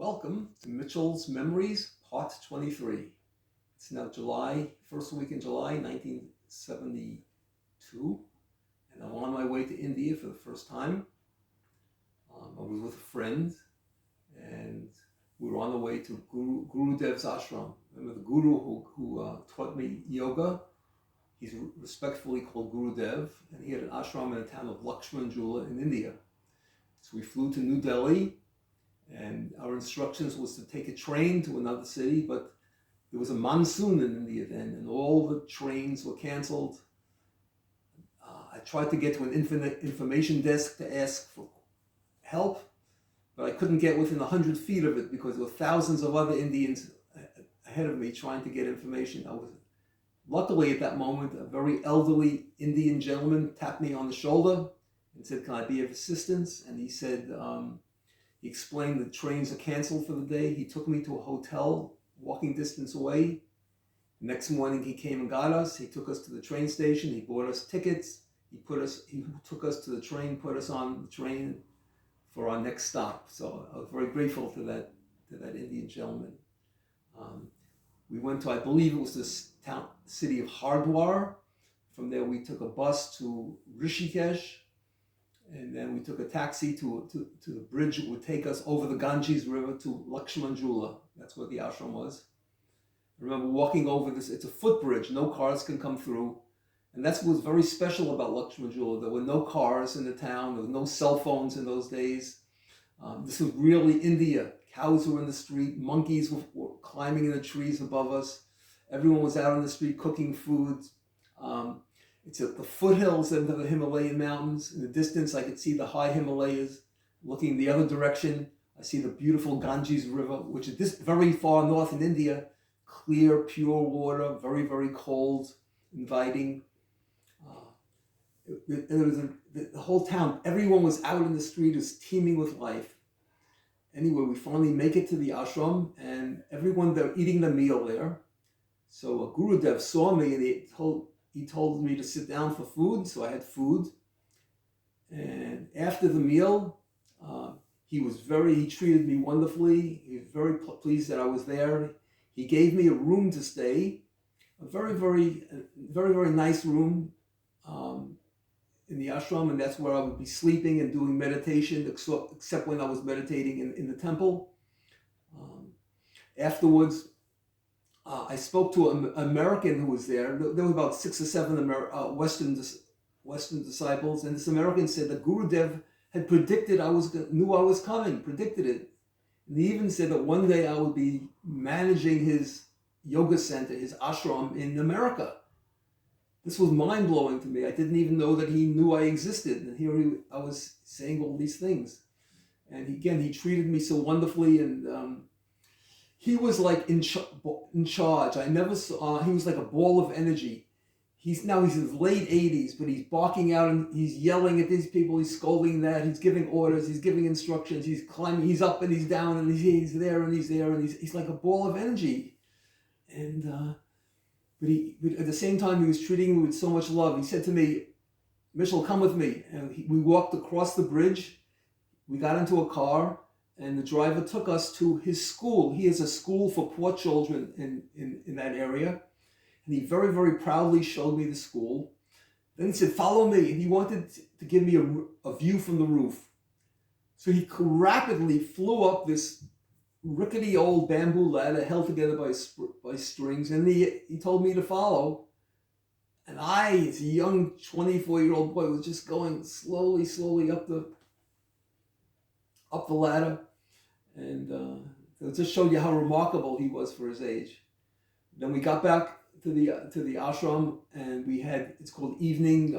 Welcome to Mitchell's Memories, Part 23. It's now first week in July 1972, and I'm on my way to India for the first time. I was with a friend, and we were on the way to Guru Dev's ashram. Remember the guru who taught me yoga? He's respectfully called Guru Dev, and he had an ashram in the town of Lakshmanjula in India. So we flew to New Delhi, and our instructions was to take a train to another city, but there was a monsoon in India then, and all the trains were canceled. I tried to get to an information desk to ask for help, but I couldn't get within 100 feet of it because there were thousands of other Indians ahead of me trying to get information. Luckily at that moment, a very elderly Indian gentleman tapped me on the shoulder and said, "Can I be of assistance?" And he said, he explained the trains are canceled for the day. He took me to a hotel walking distance away. Next morning he came and got us. He took us to the train station. He bought us tickets. He took us to the train, put us on the train for our next stop. So I was very grateful to that Indian gentleman. We went to, I believe it was this city of Hardwar. From there we took a bus to Rishikesh, and then we took a taxi to the bridge that would take us over the Ganges River to Lakshmanjula. That's where the ashram was. I remember walking over this, it's a footbridge, no cars can come through. And that's what was very special about Lakshmanjula. There were no cars in the town, there were no cell phones in those days. This was really India. Cows were in the street, monkeys were climbing in the trees above us. Everyone was out on the street cooking food. It's at the foothills of the Himalayan mountains. In the distance, I could see the high Himalayas. Looking the other direction, I see the beautiful Ganges River, which is this very far north in India. Clear, pure water, very, very cold, inviting. The whole town, everyone was out in the street, was teeming with life. Anyway, we finally make it to the ashram, and everyone, they're eating the meal there. So Guru Dev saw me, and he told me to sit down for food, so I had food. And after the meal, he treated me wonderfully. He was very pleased that I was there. He gave me a room to stay, a very, very, very, very nice room in the ashram, and that's where I would be sleeping and doing meditation, except when I was meditating in the temple. Afterwards, I spoke to an American who was there. There were about 6 or 7 Western disciples, and this American said that Guru Dev had predicted knew I was coming, predicted it. And he even said that one day I would be managing his yoga center, his ashram in America. This was mind-blowing to me. I didn't even know that he knew I existed. And here I was saying all these things. And he treated me so wonderfully, and he was like in charge. I never saw, he was like a ball of energy. He's in his late 80s, but he's barking out and he's yelling at these people, he's scolding that, he's giving orders, he's giving instructions, he's climbing, he's up and he's down, and he's there and he's there, and he's like a ball of energy. And but at the same time, he was treating me with so much love. He said to me, "Mitchell, come with me." And we walked across the bridge. We got into a car, and the driver took us to his school. He has a school for poor children in that area. And he very, very proudly showed me the school. Then he said, "Follow me." And he wanted to give me a view from the roof. So he rapidly flew up this rickety old bamboo ladder held together by strings. And he told me to follow. And I, as a young 24-year-old boy, was just going slowly up the ladder. And it just showed you how remarkable he was for his age. Then we got back to the ashram, and it's called evening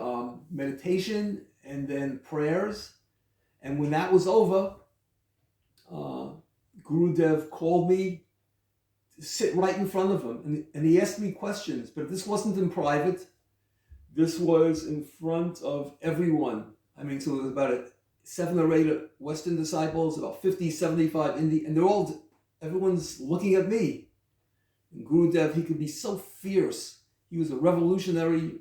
meditation and then prayers. And when that was over, Guru Dev called me to sit right in front of him, and he asked me questions, but this wasn't in private. This was in front of everyone. I mean, so it was about 7 or 8 Western disciples, about 50, 75 Indian, and everyone's looking at me. And Guru Dev, he could be so fierce. He was a revolutionary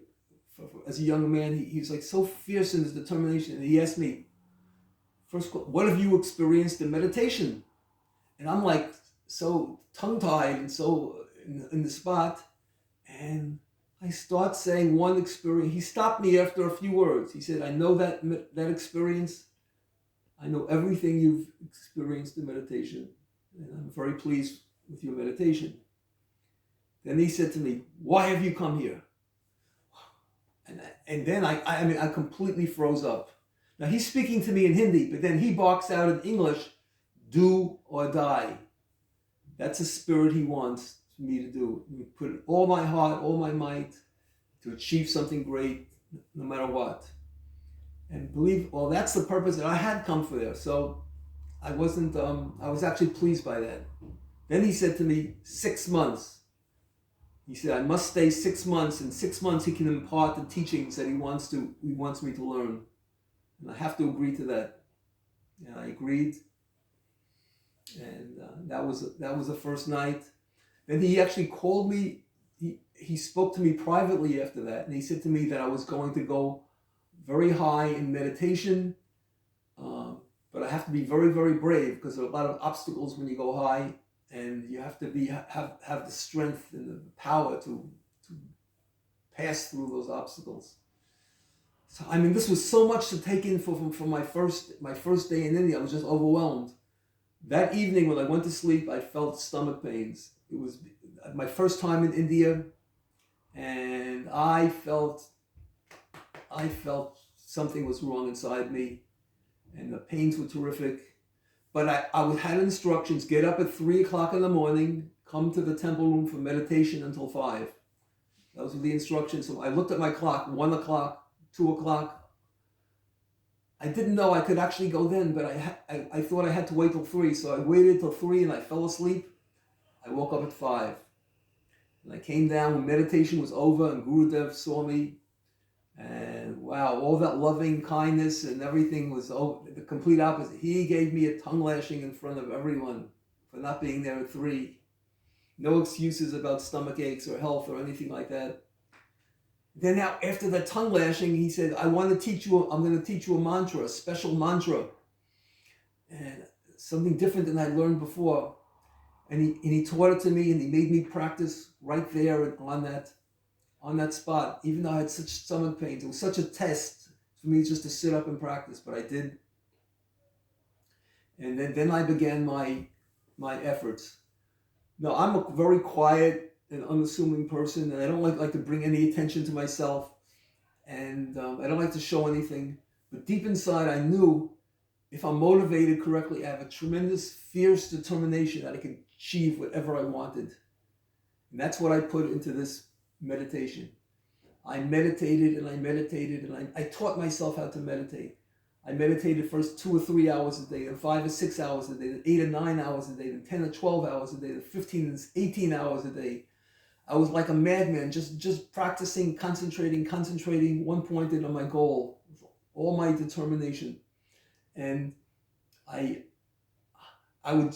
as a young man. He was like so fierce in his determination. And he asked me, first, what have you experienced in meditation? And I'm like so tongue-tied and so in the spot. And I start saying one experience. He stopped me after a few words. He said, I know that experience. I know everything you've experienced in meditation. And I'm very pleased with your meditation. Then he said to me, why have you come here? And then I completely froze up. Now he's speaking to me in Hindi, but then he barks out in English, do or die. That's a spirit he wants me to do. Put all my heart, all my might to achieve something great, no matter what. And that's the purpose that I had come for there. So I was actually pleased by that. Then he said to me, 6 months. He said, I must stay 6 months. In 6 months, he can impart the teachings that he wants me to learn. And I have to agree to that. And I agreed. And that was the first night. Then he actually called me. He spoke to me privately after that. And he said to me that I was going to go very high in meditation. But I have to be very, very brave because there are a lot of obstacles when you go high. And you have to have the strength and the power to pass through those obstacles. So this was so much to take in for my first day in India. I was just overwhelmed. That evening when I went to sleep, I felt stomach pains. It was my first time in India, and I felt something was wrong inside me, and the pains were terrific. But I had instructions: get up at 3 o'clock in the morning, come to the temple room for meditation until 5. Those were the instructions. So I looked at my clock: 1 o'clock, 2 o'clock. I didn't know I could actually go then, but I thought I had to wait till 3. So I waited till 3 and I fell asleep. I woke up at 5. And I came down when meditation was over and Gurudev saw me. And wow, all that loving kindness and everything was the complete opposite. He gave me a tongue lashing in front of everyone for not being there at 3. No excuses about stomach aches or health or anything like that. Then now, after the tongue lashing, he said, I'm going to teach you a mantra, a special mantra. And something different than I learned before. And he taught it to me, and he made me practice right there on that spot, even though I had such stomach pains. It was such a test for me just to sit up and practice, but I did. And then I began my efforts. Now, I'm a very quiet and unassuming person, and I don't like to bring any attention to myself, and I don't like to show anything. But deep inside, I knew if I'm motivated correctly, I have a tremendous, fierce determination that I can achieve whatever I wanted. And that's what I put into this meditation. I meditated and I meditated, and I taught myself how to meditate. I meditated first 2 or 3 hours a day, then 5 or 6 hours a day, then 8 or 9 hours a day, then 10 or 12 hours a day, then 15 and 18 hours a day. I was like a madman, just practicing, concentrating, one pointed on my goal, all my determination. And I would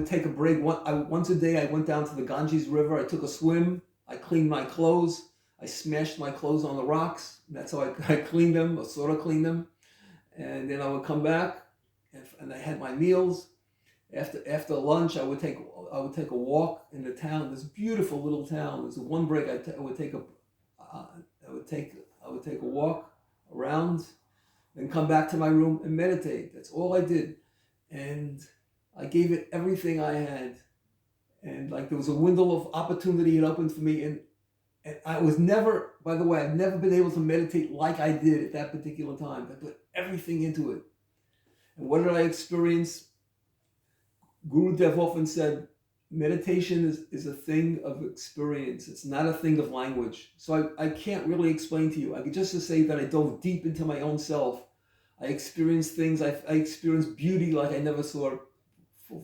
take a break. Once a day I went down to the Ganges River, I took a swim, I cleaned my clothes, I smashed my clothes on the rocks. That's how I cleaned them, or sort of cleaned them. And then I would come back and I had my meals. After lunch, I would take a walk in the town. This beautiful little town. There's one break I would take a walk around, then come back to my room and meditate. That's all I did, and I gave it everything I had. And like there was a window of opportunity had opened for me, and I was never. By the way, I've never been able to meditate like I did at that particular time. I put everything into it. And what did I experience? Gurudev often said, meditation is a thing of experience. It's not a thing of language. So I can't really explain to you. I could just say that I dove deep into my own self. I experienced things. I experienced beauty like I never saw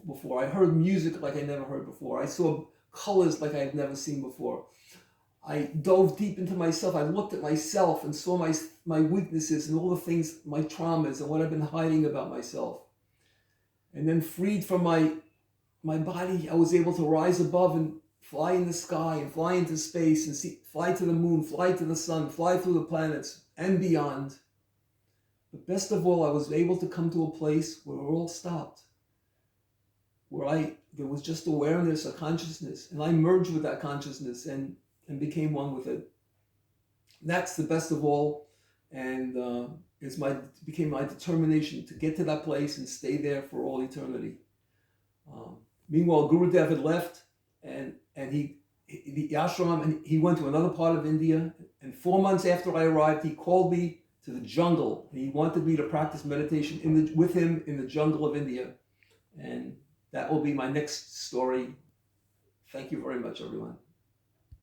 before. I heard music like I never heard before. I saw colors like I had never seen before. I dove deep into myself. I looked at myself and saw my weaknesses and all the things, my traumas and what I've been hiding about myself. And then freed from my body, I was able to rise above and fly in the sky and fly into space and fly to the moon, fly to the sun, fly through the planets and beyond. But best of all, I was able to come to a place where it all stopped, where I there was just awareness, a consciousness, and I merged with that consciousness and became one with it. That's the best of all, and became my determination to get to that place and stay there for all eternity. Meanwhile, Gurudev had left, and the ashram, and he went to another part of India. And 4 months after I arrived, he called me to the jungle. He wanted me to practice meditation with him in the jungle of India, and that will be my next story. Thank you very much, everyone.